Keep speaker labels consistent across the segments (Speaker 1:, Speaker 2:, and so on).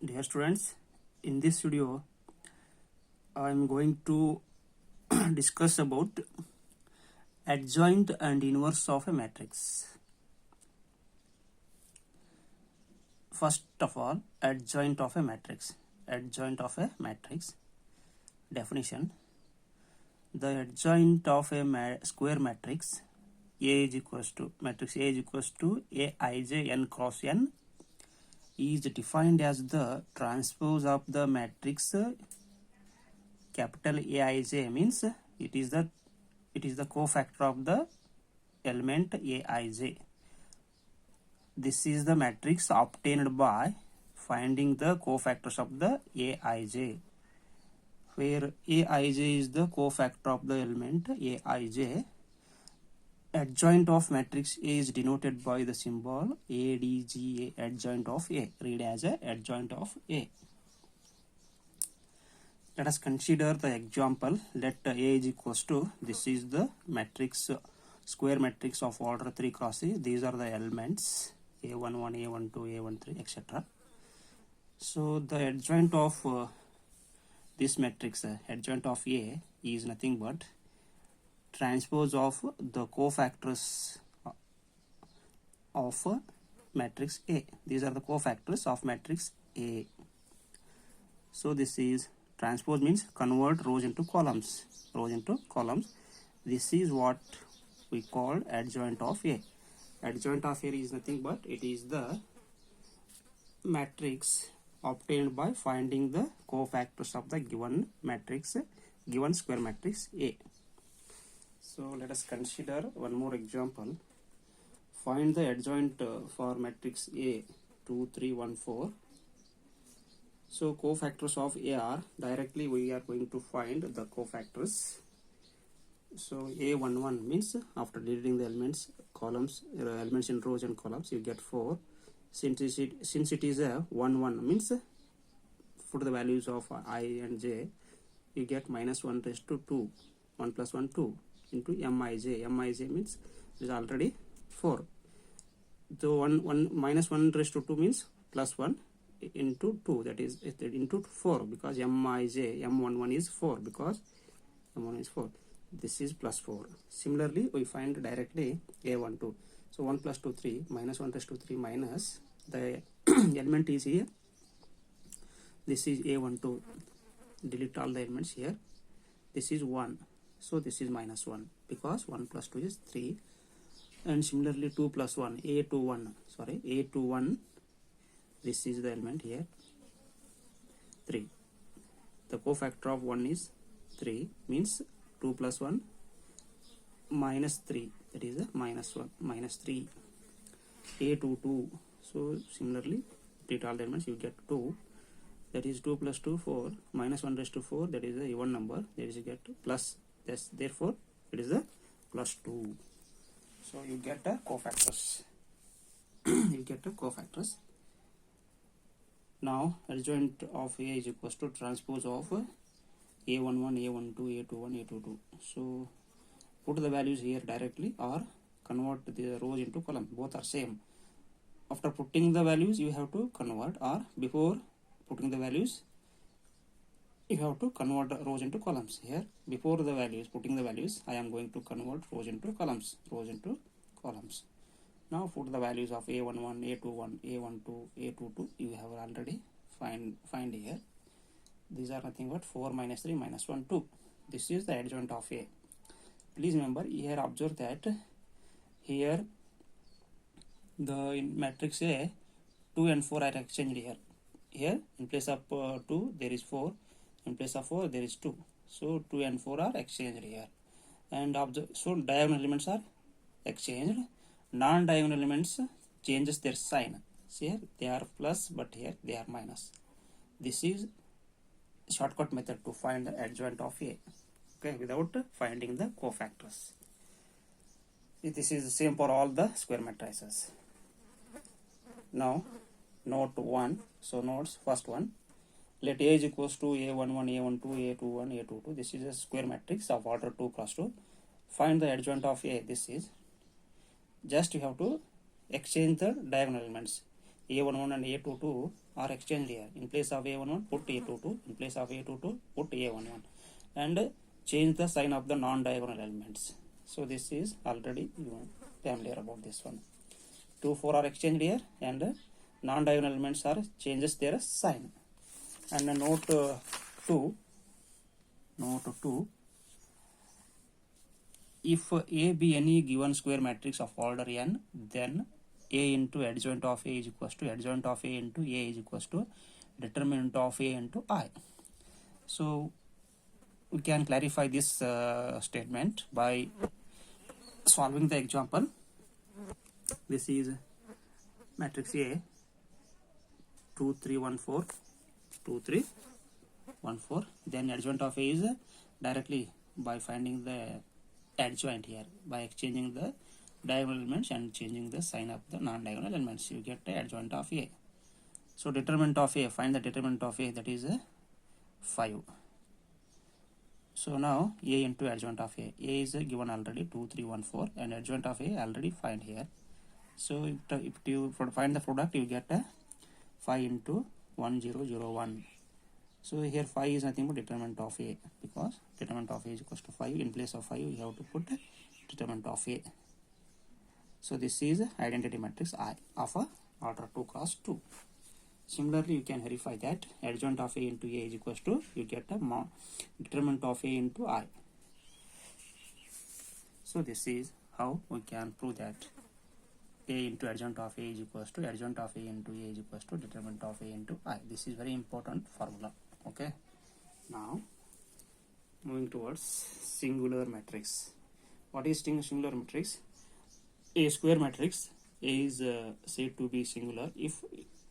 Speaker 1: Dear students, in this video I am going to discuss about adjoint and inverse of a matrix. First of all, adjoint of a matrix. Adjoint of a matrix definition: the adjoint of a square matrix A is equals to matrix A is equals to Aij n cross n is defined as the transpose of the matrix capital Aij, means it is the cofactor of the element Aij. This is the matrix obtained by finding the cofactors of the Aij, where Aij is the cofactor of the element Aij. Adjoint of matrix A is denoted by the symbol ADGA, adjoint of A. Read as a adjoint of A. Let us consider the example. Let A is equals to, this is the matrix, square matrix of order 3 cross A. These are the elements A11, A12, A13, etc. So the adjoint of this matrix, adjoint of A, is nothing but transpose of the cofactors of matrix A. These are the cofactors of matrix A. So this is transpose, means convert rows into columns. Rows into columns. This is what we call adjoint of A. Adjoint of A is nothing but it is the matrix obtained by finding the cofactors of the given matrix, given square matrix A. So let us consider one more example. Find the adjoint for matrix A 2, 3, 1, 4. So cofactors of A are, directly we are going to find the cofactors. So A11 means after deleting the elements, columns, elements in rows and columns, you get 4. Since it is a 1, 1 means put the values of I and j, you get minus 1 raised to 2. 1 plus 1, 2 into Mij. Mij means it is already 4. So 1 minus 1 raised to 2 means plus 1 into 2, that is into 4, because Mij, M11 is 4, because M1 is 4. This is plus 4. Similarly, we find directly A12. So 1 plus 2, 3, minus 1 raised to 3 minus the element is here. This is A12. Delete all the elements here. This is 1. So this is minus 1, because 1 plus 2 is 3. And similarly 2 plus 1, A21, this is the element here, 3. The cofactor of 1 is 3, means 2 plus 1 minus 3, that is a minus 1, minus 3. A22, so similarly repeat all the elements, you get 2, that is 2 plus 2, 4, minus 1 raised to 4, that is a even number, there is you get plus, therefore it is a plus 2. So you get a cofactors. You get a cofactors. Now adjoint of A is equals to transpose of A11, A12, A21, A22. So put the values here directly or convert the rows into columns. Both are same. After putting the values, you have to convert, or before putting the values, you have to convert the rows into columns. Here, before the values, putting the values, I am going to convert rows into columns. Rows into columns. Now put the values of A11, A21, A12, A22. You have already find here. These are nothing but 4 minus 3 minus 1, 2. This is the adjoint of A. Please remember, here observe that here in matrix A, 2 and 4 are exchanged here. Here in place of 2 there is 4. In place of 4 there is 2. So 2 and 4 are exchanged here. And so diagonal elements are exchanged. Non-diagonal elements changes their sign. See here they are plus, but here they are minus. This is shortcut method to find the adjoint of A, okay, without finding the cofactors. This is the same for all the square matrices. Now note 1. So notes first one. Let A is equals to A11, A12, A21, A22. This is a square matrix of order 2 cross 2. Find the adjoint of A. This is, just you have to exchange the diagonal elements. A11 and A22 are exchanged here. In place of A11 put A22, in place of A22 put A11, and change the sign of the non-diagonal elements. So this is already you familiar about this one. 2, 4 are exchanged here, and non-diagonal elements are changes their sign. And note 2, if A be any given square matrix of order n, then A into adjoint of A is equals to adjoint of A into A is equals to determinant of A into I. So we can clarify this statement by solving the example. This is matrix A 2, 3, 1, 4, 2, 3, 1, 4. Then adjoint of A is directly by finding the adjoint here by exchanging the diagonal elements and changing the sign of the non-diagonal elements. You get the adjoint of A. So determinant of A, find the determinant of A, that is 5. So now A into adjoint of A. A is given already 2, 3, 1, 4, and adjoint of A already find here. So if you find the product, you get a 5 into 1, 0, 0, 1. So here 5 is nothing but determinant of A, because determinant of A is equals to 5. In place of 5, you have to put determinant of A. So this is identity matrix I of a order 2 cross 2. Similarly, you can verify that adjoint of A into A is equals to, you get a determinant of A into I. So this is how we can prove that A into adjoint of A is equals to adjoint of A into A is equals to determinant of A into I. This is very important formula. Okay. Now moving towards singular matrix. What is singular matrix? A square matrix A is said to be singular if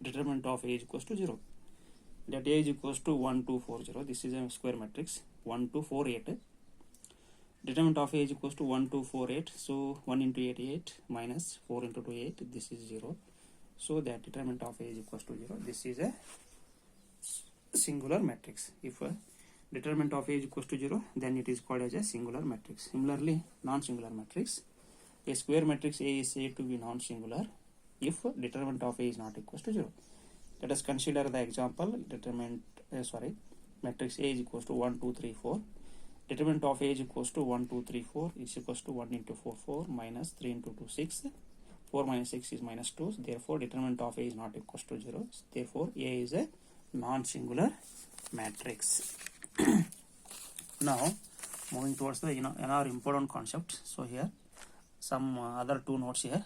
Speaker 1: determinant of A is equals to 0. That A is equals to 1, 2, 4, 0. This is a square matrix 1, 2, 4, 8. Determinant of A is equals to 1, 2, 4, 8. So 1 into 8, 8 minus 4 into 2, 8. This is 0. So that determinant of A is equals to 0. This is a singular matrix. If determinant of A is equals to 0, then it is called as a singular matrix. Similarly, non-singular matrix. A square matrix A is said to be non-singular if determinant of A is not equals to 0. Let us consider the example. Matrix A is equals to 1, 2, 3, 4. Determinant of A is equals to 1, 2, 3, 4 is equals to 1 into 4, 4 minus 3 into 2, 6. 4 minus 6 is minus 2. Therefore, determinant of A is not equals to 0. Therefore, A is a non-singular matrix. Now, moving towards the another important concept. So here, some other two notes here.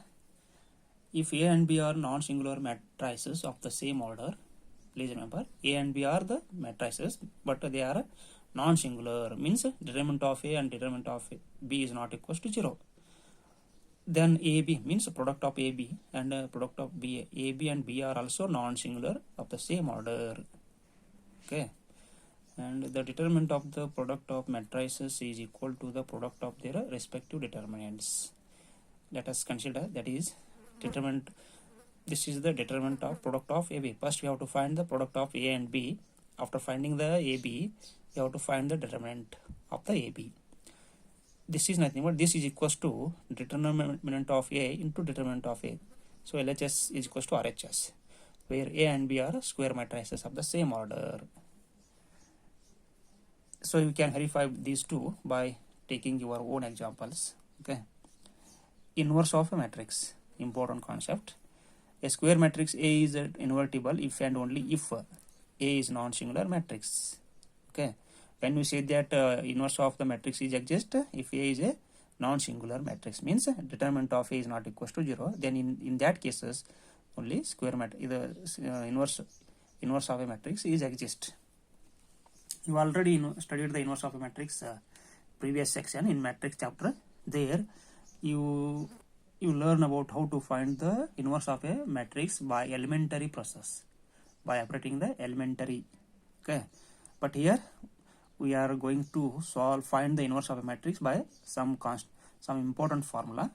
Speaker 1: If A and B are non-singular matrices of the same order, please remember A and B are the matrices, but they are non-singular, means determinant of A and determinant of B is not equals to 0. Then AB means product of AB and product of BA. AB and B are also non-singular of the same order. Okay. And the determinant of the product of matrices is equal to the product of their respective determinants. Let us consider that is determinant. This is the determinant of product of AB. First we have to find the product of A and B. After finding the AB, you have to find the determinant of the AB. This is nothing but this is equals to determinant of A into determinant of A. So LHS is equals to RHS, where A and B are square matrices of the same order. So you can verify these two by taking your own examples. Okay. Inverse of a matrix, important concept. A square matrix A is invertible if and only if A is non-singular matrix. Okay. When we say that inverse of the matrix is exist if A is a non-singular matrix, means determinant of A is not equals to 0, then in that cases only square matrix, inverse of a matrix is exist. You already studied the inverse of a matrix previous section in matrix chapter. There you learn about how to find the inverse of a matrix by elementary process, by operating the elementary. Okay, but here we are going to find the inverse of a matrix by some important formula.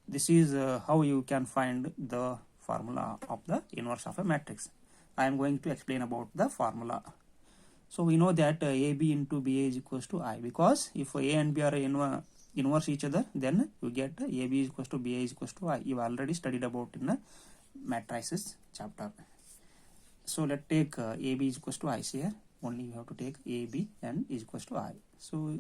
Speaker 1: This is how you can find the formula of the inverse of a matrix. I am going to explain about the formula. So we know that AB into BA is equals to I, because if A and B are inverse each other, then you get AB is equals to BA is equals to I. You already studied about in the matrices chapter. So let's take AB is equals to I here. Only you have to take AB and is equals to I. So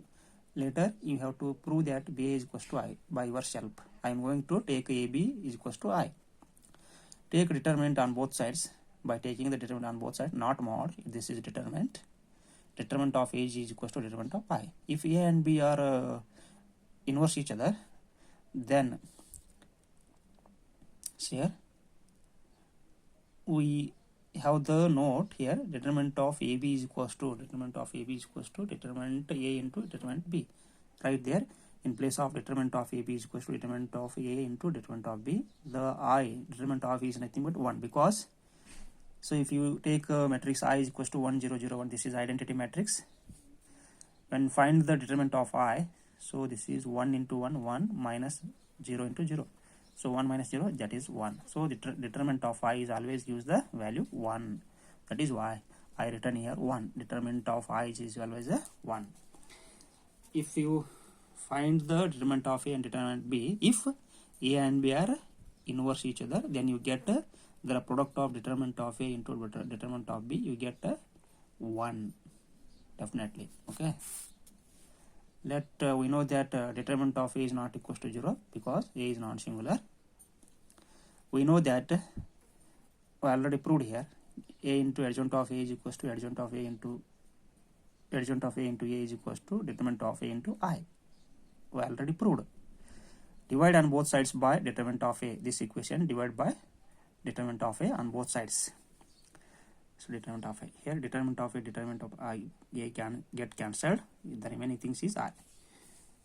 Speaker 1: later you have to prove that BA is equals to I by yourself. I am going to take AB is equals to I. Take determinant on both sides by taking the determinant on both sides, not mod. This is determinant. Determinant of A is equals to determinant of I. If A and B are inverse each other, then here we have the note here, determinant of AB is equals to determinant A into determinant B. Right there, in place of determinant of AB is equals to determinant of A into determinant of B, the I, determinant of is nothing but 1, because so if you take a matrix I is equals to 1 0 0 1, this is identity matrix. When find the determinant of I, so this is 1 into 1, 1 minus 0 into 0. So 1 minus 0, that is 1. So the determinant of I is always use the value 1. That is why I written here 1. Determinant of I is always a 1. If you find the determinant of A and determinant B, if A and B are inverse each other, then you get the product of determinant of A into determinant of B, you get 1 definitely. Okay. Let we know that determinant of A is not equals to 0 because A is non-singular. We know that we already proved here A into adjoint of A is equals to adjoint of A into A is equals to determinant of A into I. We already proved. Divide on both sides by determinant of A. This equation divide by determinant of A on both sides. So determinant of A here, determinant of A, determinant of I, A can get cancelled. The remaining things is I.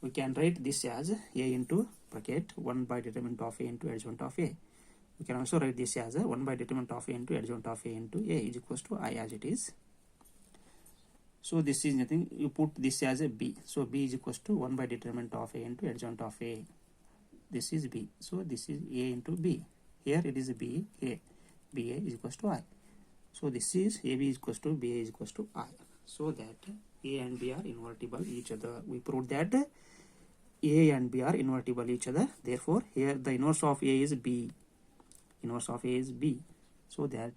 Speaker 1: We can write this as A into bracket 1 by determinant of A into adjoint of A. We can also write this as 1 by determinant of A into adjoint of A into A is equals to I as it is. So this is nothing, you put this as a B. So B is equals to 1 by determinant of A into adjoint of A. This is B. So this is A into B. Here it is B, A. BA is equals to I. So this is AB is equals to BA is equals to I. So that A and B are invertible each other. We proved that A and B are invertible each other. Therefore, here the inverse of A is B. Inverse of A is B. So that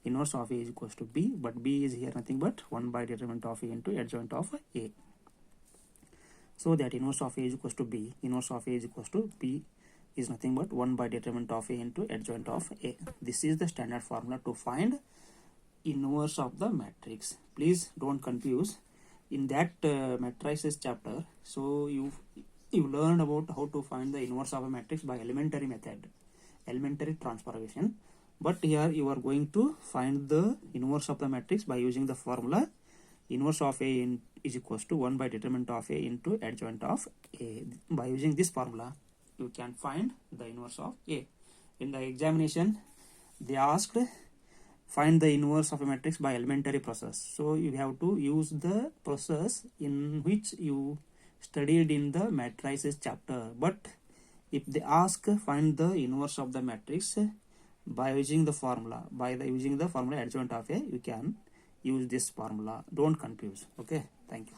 Speaker 1: inverse of A is equals to B, but B is here nothing but 1 by determinant of A into adjoint of A. So that inverse of A is equals to B. Inverse of A is equals to B is nothing but 1 by determinant of A into adjoint of A. This is the standard formula to find inverse of the matrix. Please don't confuse. In that matrices chapter, so you learned about how to find the inverse of a matrix by elementary method, elementary transformation. But here you are going to find the inverse of the matrix by using the formula inverse of A is equals to 1 by determinant of A into adjoint of A. By using this formula, you can find the inverse of A. In the examination, they asked find the inverse of a matrix by elementary process. So you have to use the process in which you studied in the matrices chapter. But if they ask find the inverse of the matrix by using the formula, using the formula adjoint of A, you can use this formula. Don't confuse. Okay, thank you.